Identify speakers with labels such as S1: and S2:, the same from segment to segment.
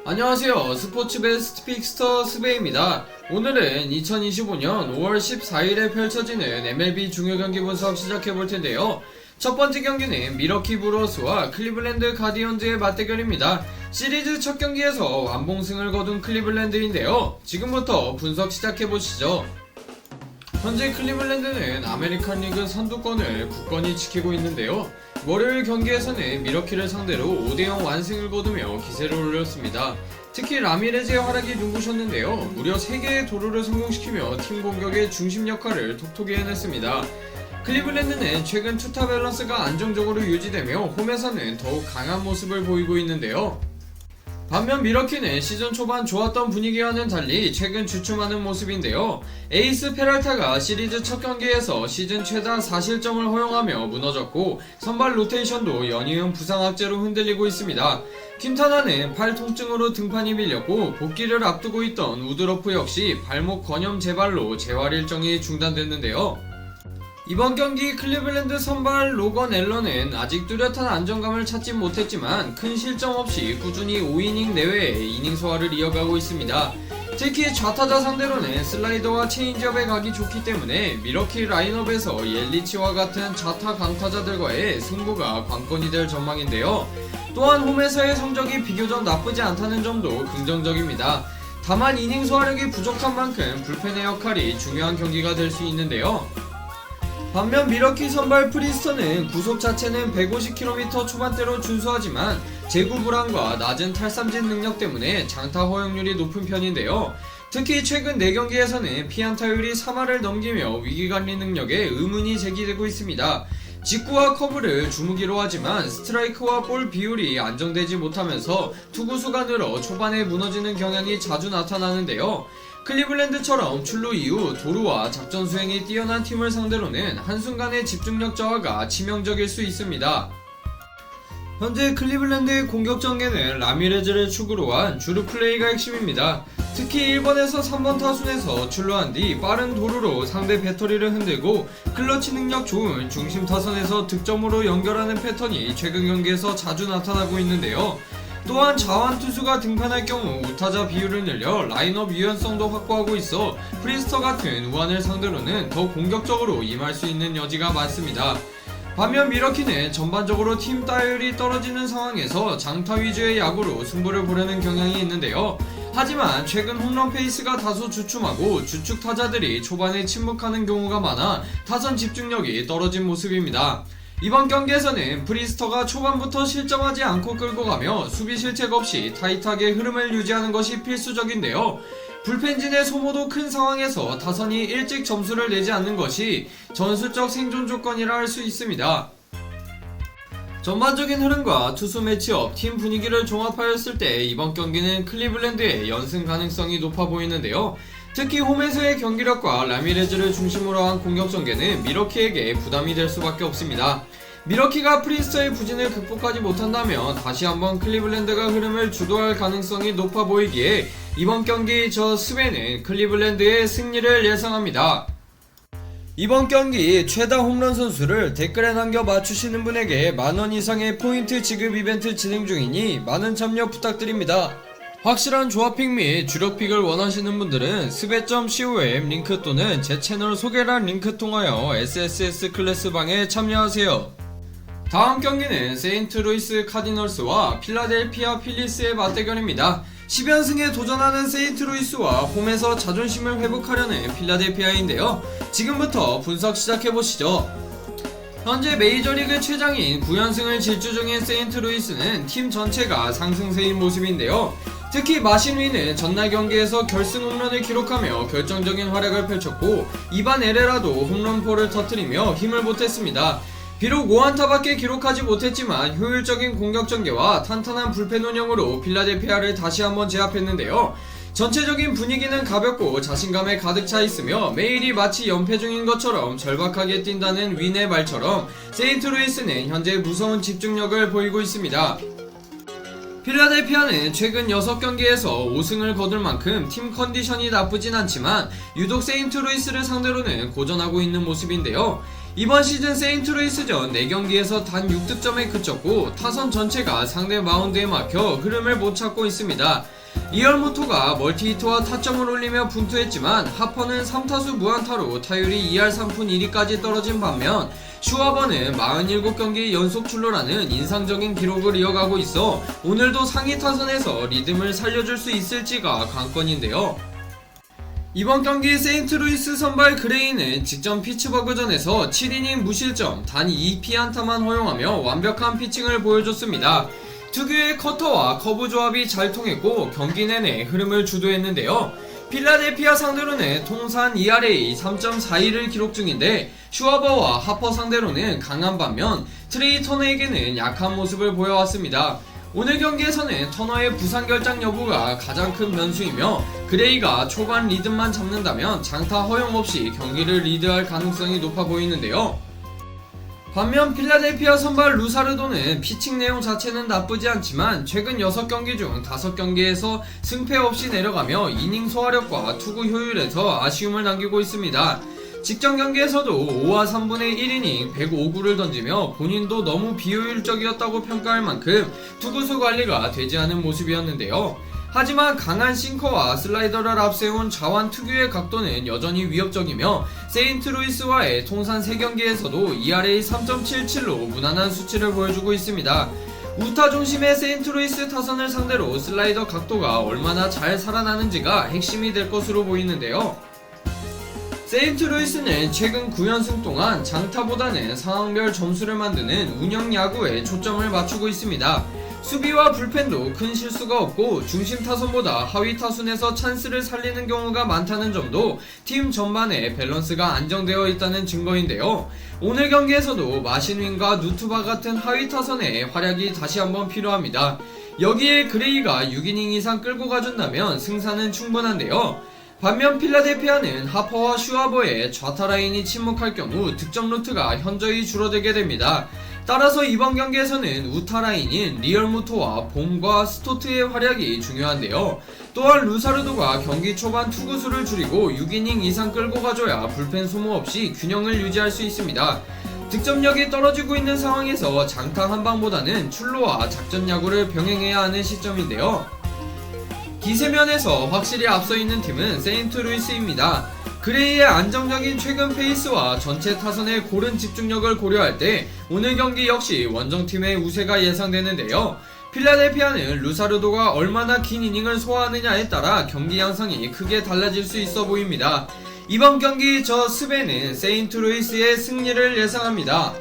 S1: 안녕하세요. 스포츠 베스트 픽스터 스베입니다. 오늘은 2025년 5월 14일에 펼쳐지는 MLB 중요 경기 분석 시작해볼 텐데요. 첫 번째 경기는 미러키 브루어스와 클리블랜드 가디언즈의 맞대결입니다. 시리즈 첫 경기에서 완봉승을 거둔 클리블랜드인데요. 지금부터 분석 시작해보시죠. 현재 클리블랜드는 아메리칸 리그 선두권을 굳건히 지키고 있는데요. 월요일 경기에서는 미러키를 상대로 5대0 완승을 거두며 기세를 올렸습니다. 특히 라미레즈의 활약이 눈부셨는데요. 무려 3개의 도루를 성공시키며 팀 공격의 중심 역할을 톡톡히 해냈습니다. 클리블랜드는 최근 투타 밸런스가 안정적으로 유지되며 홈에서는 더욱 강한 모습을 보이고 있는데요. 반면 미러키는 시즌 초반 좋았던 분위기와는 달리 최근 주춤하는 모습인데요. 에이스 페랄타가 시리즈 첫 경기에서 시즌 최다 4실점을 허용하며 무너졌고 선발 로테이션도 연이은 부상 악재로 흔들리고 있습니다. 퀸타나는 팔 통증으로 등판이 밀렸고 복귀를 앞두고 있던 우드러프 역시 발목 건염 재발로 재활 일정이 중단됐는데요. 이번 경기 클리블랜드 선발 로건 앨런은 아직 뚜렷한 안정감을 찾지 못했지만 큰 실점 없이 꾸준히 5이닝 내외의 이닝 소화를 이어가고 있습니다. 특히 좌타자 상대로는 슬라이더와 체인지업의 각이 좋기 때문에 미러키 라인업에서 옐리치와 같은 좌타 강타자들과의 승부가 관건이 될 전망인데요. 또한 홈에서의 성적이 비교적 나쁘지 않다는 점도 긍정적입니다. 다만 이닝 소화력이 부족한 만큼 불펜의 역할이 중요한 경기가 될 수 있는데요. 반면 미러키 선발 프리스터는 구속 자체는 150km 초반대로 준수하지만 제구 불안과 낮은 탈삼진 능력 때문에 장타 허용률이 높은 편인데요. 특히 최근 4경기에서는 피안타율이 3할을 넘기며 위기관리 능력에 의문이 제기되고 있습니다. 직구와 커브를 주무기로 하지만 스트라이크와 볼 비율이 안정되지 못하면서 투구수가 늘어 초반에 무너지는 경향이 자주 나타나는데요. 클리블랜드처럼 출루 이후 도루와 작전 수행이 뛰어난 팀을 상대로는 한순간의 집중력 저하가 치명적일 수 있습니다. 현재 클리블랜드의 공격 전개는 라미레즈를 축으로 한 주루 플레이가 핵심입니다. 특히 1번에서 3번 타순에서 출루한 뒤 빠른 도루로 상대 배터리를 흔들고 클러치 능력 좋은 중심 타선에서 득점으로 연결하는 패턴이 최근 경기에서 자주 나타나고 있는데요. 또한 자완 투수가 등판할 경우 우타자 비율을 늘려 라인업 유연성도 확보하고 있어 프리스터 같은 우완을 상대로는 더 공격적으로 임할 수 있는 여지가 많습니다. 반면 미러키는 전반적으로 팀 따율이 떨어지는 상황에서 장타 위주의 야구로 승부를 보려는 경향이 있는데요. 하지만 최근 홈런 페이스가 다소 주춤하고 주축 타자들이 초반에 침묵하는 경우가 많아 타선 집중력이 떨어진 모습입니다. 이번 경기에서는 프리스터가 초반부터 실점하지 않고 끌고 가며 수비 실책 없이 타이트하게 흐름을 유지하는 것이 필수적인데요. 불펜진의 소모도 큰 상황에서 타선이 일찍 점수를 내지 않는 것이 전술적 생존 조건이라 할 수 있습니다. 전반적인 흐름과 투수 매치업, 팀 분위기를 종합하였을 때 이번 경기는 클리블랜드의 연승 가능성이 높아 보이는데요. 특히 홈에서의 경기력과 라미레즈를 중심으로 한 공격 전개는 미러키에게 부담이 될 수밖에 없습니다. 미러키가 프리스터의 부진을 극복하지 못한다면 다시 한번 클리블랜드가 흐름을 주도할 가능성이 높아 보이기에 이번 경기 저 스웨는 클리블랜드의 승리를 예상합니다. 이번 경기 최다 홈런 선수를 댓글에 남겨 맞추시는 분에게 만원 이상의 포인트 지급 이벤트 진행 중이니 많은 참여 부탁드립니다. 확실한 조합픽 및 주력픽을 원하시는 분들은 스베.com 링크 또는 제 채널 소개란 링크 통하여 SSS 클래스방에 참여하세요. 다음 경기는 세인트루이스 카디널스와 필라델피아 필리스의 맞대결입니다. 10연승에 도전하는 세인트루이스와 홈에서 자존심을 회복하려는 필라델피아인데요. 지금부터 분석 시작해보시죠. 현재 메이저리그 최장인 9연승을 질주 중인 세인트루이스는 팀 전체가 상승세인 모습인데요. 특히 마신위는 전날 경기에서 결승 홈런을 기록하며 결정적인 활약을 펼쳤고 이반 에레라도 홈런포를 터뜨리며 힘을 보탰습니다. 비록 5안타밖에 기록하지 못했지만 효율적인 공격 전개와 탄탄한 불펜 운영으로 필라델피아를 다시 한번 제압했는데요. 전체적인 분위기는 가볍고 자신감에 가득 차 있으며 매일이 마치 연패 중인 것처럼 절박하게 뛴다는 윈의 말처럼 세인트루이스는 현재 무서운 집중력을 보이고 있습니다. 필라델피아는 최근 6경기에서 5승을 거둘 만큼 팀 컨디션이 나쁘진 않지만 유독 세인트루이스를 상대로는 고전하고 있는 모습인데요. 이번 시즌 세인트루이스전 4경기에서 단 6득점에 그쳤고 타선 전체가 상대 마운드에 막혀 흐름을 못 찾고 있습니다. 리얼무토가 멀티히트와 타점을 올리며 분투했지만 하퍼는 3타수 무안타로 타율이 2할 3푼 1리까지 떨어진 반면 슈와버는 47경기 연속 출루라는 인상적인 기록을 이어가고 있어 오늘도 상위 타선에서 리듬을 살려줄 수 있을지가 관건인데요. 이번 경기 세인트루이스 선발 그레이는 직전 피츠버그전에서 7이닝 무실점 단 2피안타만 허용하며 완벽한 피칭을 보여줬습니다. 특유의 커터와 커브 조합이 잘 통했고 경기 내내 흐름을 주도했는데요. 필라델피아 상대로는 통산 ERA 3.42를 기록 중인데 슈와버와 하퍼 상대로는 강한 반면 트레이 터너에게는 약한 모습을 보여왔습니다. 오늘 경기에서는 터너의 부상 결장 여부가 가장 큰 변수이며 그레이가 초반 리듬만 잡는다면 장타 허용 없이 경기를 리드할 가능성이 높아 보이는데요. 반면 필라델피아 선발 루사르도는 피칭 내용 자체는 나쁘지 않지만 최근 6경기 중 5경기에서 승패 없이 내려가며 이닝 소화력과 투구 효율에서 아쉬움을 남기고 있습니다. 직전 경기에서도 5와 3분의 1이닝 105구를 던지며 본인도 너무 비효율적이었다고 평가할 만큼 투구수 관리가 되지 않은 모습이었는데요. 하지만 강한 싱커와 슬라이더를 앞세운 좌완 특유의 각도는 여전히 위협적이며 세인트루이스와의 통산 3경기에서도 ERA 3.77로 무난한 수치를 보여주고 있습니다. 우타 중심의 세인트루이스 타선을 상대로 슬라이더 각도가 얼마나 잘 살아나는지가 핵심이 될 것으로 보이는데요. 세인트루이스는 최근 9연승 동안 장타보다는 상황별 점수를 만드는 운영 야구에 초점을 맞추고 있습니다. 수비와 불펜도 큰 실수가 없고 중심 타선보다 하위 타순에서 찬스를 살리는 경우가 많다는 점도 팀 전반의 밸런스가 안정되어 있다는 증거인데요. 오늘 경기에서도 마신윈과 누투바 같은 하위 타선의 활약이 다시 한번 필요합니다. 여기에 그레이가 6이닝 이상 끌고 가준다면 승산은 충분한데요. 반면 필라델피아는 하퍼와 슈와버의 좌타 라인이 침묵할 경우 득점 루트가 현저히 줄어들게 됩니다. 따라서 이번 경기에서는 우타 라인인 리얼무토와 봄과 스토트의 활약이 중요한데요. 또한 루사르도가 경기 초반 투구수를 줄이고 6이닝 이상 끌고 가줘야 불펜 소모 없이 균형을 유지할 수 있습니다. 득점력이 떨어지고 있는 상황에서 장타 한방보다는 출루와 작전 야구를 병행해야 하는 시점인데요. 기세면에서 확실히 앞서 있는 팀은 세인트루이스입니다. 그레이의 안정적인 최근 페이스와 전체 타선의 고른 집중력을 고려할 때 오늘 경기 역시 원정팀의 우세가 예상되는데요. 필라델피아는 루사르도가 얼마나 긴 이닝을 소화하느냐에 따라 경기 양상이 크게 달라질 수 있어 보입니다. 이번 경기 저 스베는 세인트루이스의 승리를 예상합니다.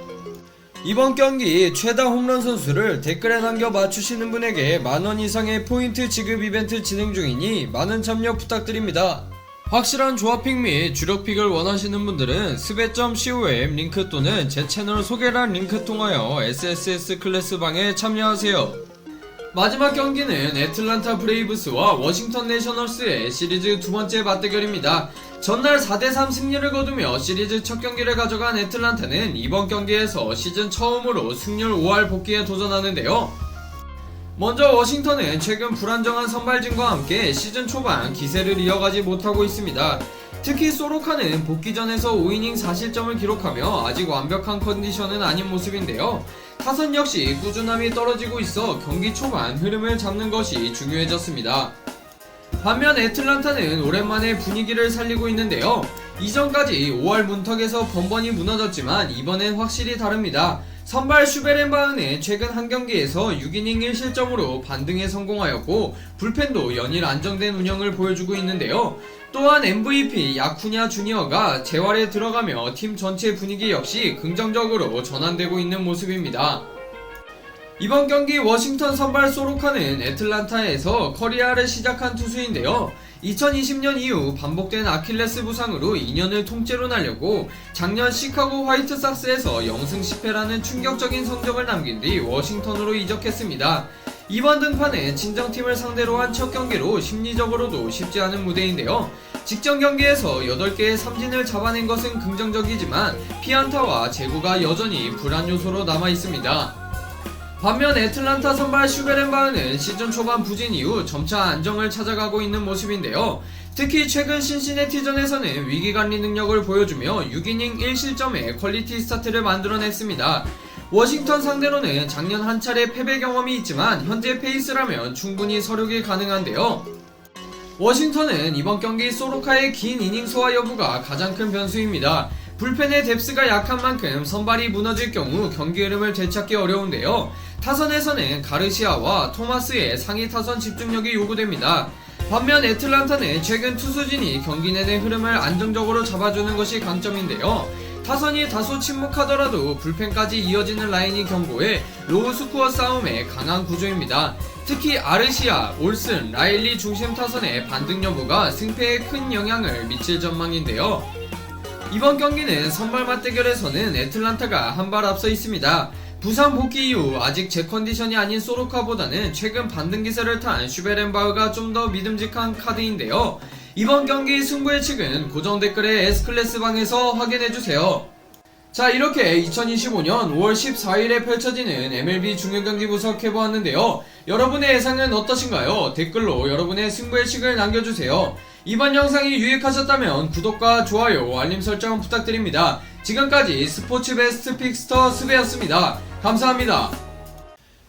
S1: 이번 경기 최다 홈런 선수를 댓글에 남겨 맞추시는 분에게 만원 이상의 포인트 지급 이벤트 진행 중이니 많은 참여 부탁드립니다. 확실한 조합픽 및 주력픽을 원하시는 분들은 스베.com 링크 또는 제 채널 소개란 링크 통하여 SSS 클래스방에 참여하세요. 마지막 경기는 애틀란타 브레이브스와 워싱턴 내셔널스의 시리즈 두 번째 맞대결입니다. 전날 4대3 승리를 거두며 시리즈 첫 경기를 가져간 애틀란타는 이번 경기에서 시즌 처음으로 승률 5할 복귀에 도전하는데요. 먼저 워싱턴은 최근 불안정한 선발진과 함께 시즌 초반 기세를 이어가지 못하고 있습니다. 특히 소로카는 복귀전에서 5이닝 4실점을 기록하며 아직 완벽한 컨디션은 아닌 모습인데요. 타선 역시 꾸준함이 떨어지고 있어 경기 초반 흐름을 잡는 것이 중요해졌습니다. 반면 애틀란타는 오랜만에 분위기를 살리고 있는데요. 이전까지 5할 문턱에서 번번이 무너졌지만 이번엔 확실히 다릅니다. 선발 슈베렌바흐는 최근 한 경기에서 6이닝 1실점으로 반등에 성공하였고 불펜도 연일 안정된 운영을 보여주고 있는데요. 또한 MVP 야쿠냐 주니어가 재활에 들어가며 팀 전체 분위기 역시 긍정적으로 전환되고 있는 모습입니다. 이번 경기 워싱턴 선발 소로카는 애틀란타에서 커리어를 시작한 투수인데요. 2020년 이후 반복된 아킬레스 부상으로 2년을 통째로 날렸고 작년 시카고 화이트삭스에서 0승 10패라는 충격적인 성적을 남긴 뒤 워싱턴으로 이적했습니다. 이번 등판은 친정팀을 상대로 한 첫 경기로 심리적으로도 쉽지 않은 무대인데요. 직전 경기에서 8개의 삼진을 잡아낸 것은 긍정적이지만 피안타와 제구가 여전히 불안 요소로 남아있습니다. 반면 애틀란타 선발 슈베렌바흐는 시즌 초반 부진 이후 점차 안정을 찾아가고 있는 모습인데요. 특히 최근 신시내티전에서는 위기관리 능력을 보여주며 6이닝 1실점의 퀄리티 스타트를 만들어냈습니다. 워싱턴 상대로는 작년 한 차례 패배 경험이 있지만 현재 페이스라면 충분히 서력이 가능한데요. 워싱턴은 이번 경기 소로카의 긴 이닝 소화 여부가 가장 큰 변수입니다. 불펜의 뎁스가 약한 만큼 선발이 무너질 경우 경기 흐름을 되찾기 어려운데요. 타선에서는 가르시아와 토마스의 상위 타선 집중력이 요구됩니다. 반면 애틀란타는 최근 투수진이 경기 내내 흐름을 안정적으로 잡아주는 것이 강점인데요. 타선이 다소 침묵하더라도 불펜까지 이어지는 라인이 견고해 로우 스코어 싸움에 강한 구조입니다. 특히 아르시아, 올슨, 라일리 중심 타선의 반등 여부가 승패에 큰 영향을 미칠 전망인데요. 이번 경기는 선발 맞대결에서는 애틀란타가 한 발 앞서 있습니다. 부상 복귀 이후 아직 제 컨디션이 아닌 소로카보다는 최근 반등 기세를 탄 슈베렌바흐가 좀 더 믿음직한 카드인데요. 이번 경기 승부 예측은 고정 댓글에 S클래스방에서 확인해주세요. 자, 이렇게 2025년 5월 14일에 펼쳐지는 MLB 중요경기 분석해보았는데요. 여러분의 예상은 어떠신가요? 댓글로 여러분의 승부 예측을 남겨주세요. 이번 영상이 유익하셨다면 구독과 좋아요, 알림 설정 부탁드립니다. 지금까지 스포츠 베스트 픽스터 스베였습니다. 감사합니다.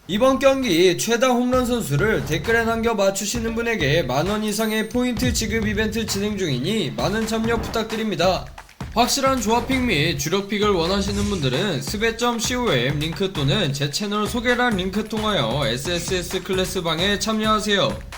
S1: 이번 경기 최다 홈런 선수를 댓글에 남겨 맞추시는 분에게 만원 이상의 포인트 지급 이벤트 진행 중이니 많은 참여 부탁드립니다. 확실한 조합픽 및 주력픽을 원하시는 분들은 스베.com 링크 또는 제 채널 소개란 링크 통하여 SSS 클래스방에 참여하세요.